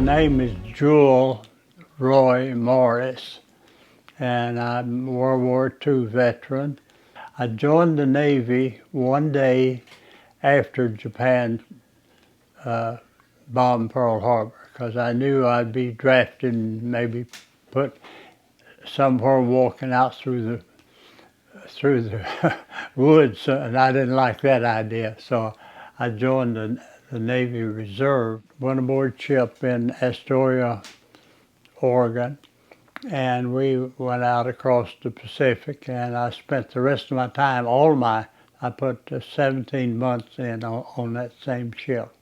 name is Jewel Morris, and I'm a World War II veteran. I joined the Navy one day after Japan bombed Pearl Harbor, because I knew I'd be drafted and maybe put somewhere walking out through the woods, and I didn't like that idea. So I joined the Navy Reserve, went aboard ship in Astoria, Oregon, and we went out across the Pacific, and I spent the rest of my time, I put 17 months in on that same ship.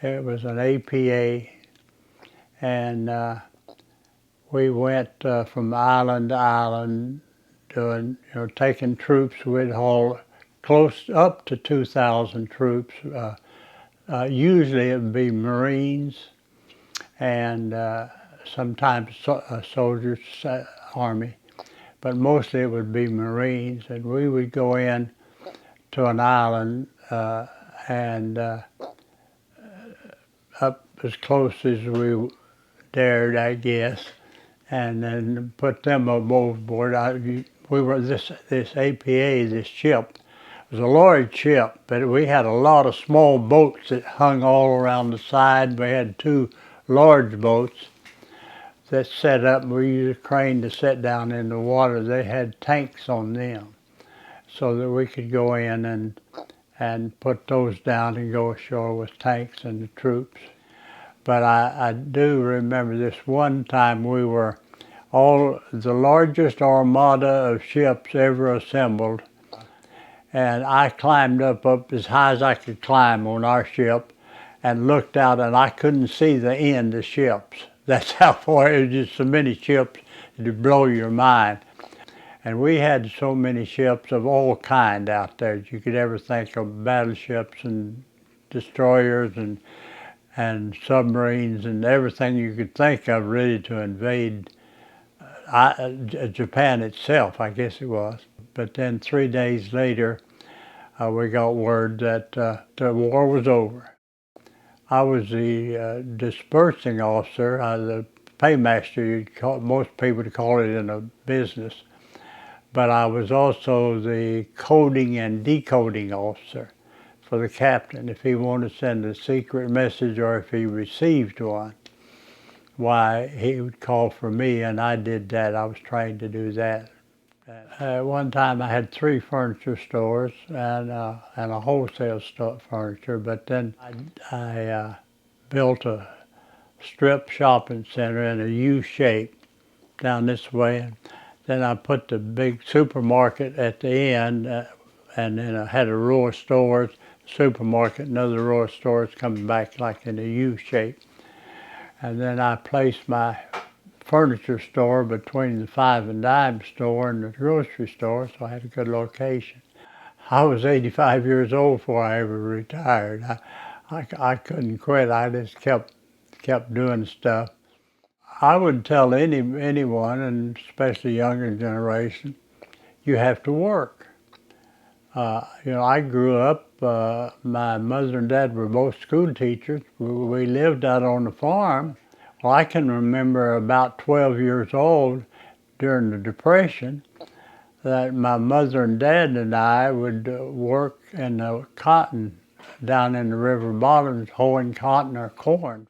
It was an APA, and we went from island to island doing, taking troops. We'd haul close up to 2,000 troops. Usually it would be Marines and sometimes soldiers, Army, but mostly it would be Marines. And we would go in to an island and up as close as we dared, I guess, and then put them overboard. We were this APA, this ship, was a large ship, but we had a lot of small boats that hung all around the side. We had two large boats that set up. We used a crane to set down in the water. They had tanks on them so that we could go in and put those down and go ashore with tanks and the troops. But I do remember this one time we were the largest armada of ships ever assembled, and I climbed up as high as I could climb on our ship and looked out, and I couldn't see the end of ships. That's how far. It was just so many ships to blow your mind. And we had so many ships of all kind out there that you could ever think of: battleships and destroyers and submarines and everything you could think of ready to invade Japan itself, I guess it was. But then 3 days later, we got word that the war was over. I was the dispersing officer, the paymaster, most people would call it in a business. But I was also the coding and decoding officer for the captain. If he wanted to send a secret message or if he received one, why, he would call for me, and I did that. I was trained to do that. One time I had 3 furniture stores and a wholesale store furniture, but then I built a strip shopping center in a U shape down this way. And then I put the big supermarket at the end, and then I had a row of stores, supermarket, another row of stores coming back like in a U shape. And then I placed my furniture store between the 5 and dime store and the grocery store, so I had a good location. I was 85 years old before I ever retired. I couldn't quit. I just kept doing stuff. I would tell anyone, and especially younger generation, you have to work. I grew up, my mother and dad were both school teachers. We lived out on the farm. Well, I can remember about 12 years old during the Depression that my mother and dad and I would work in the cotton down in the river bottoms, hoeing cotton or corn.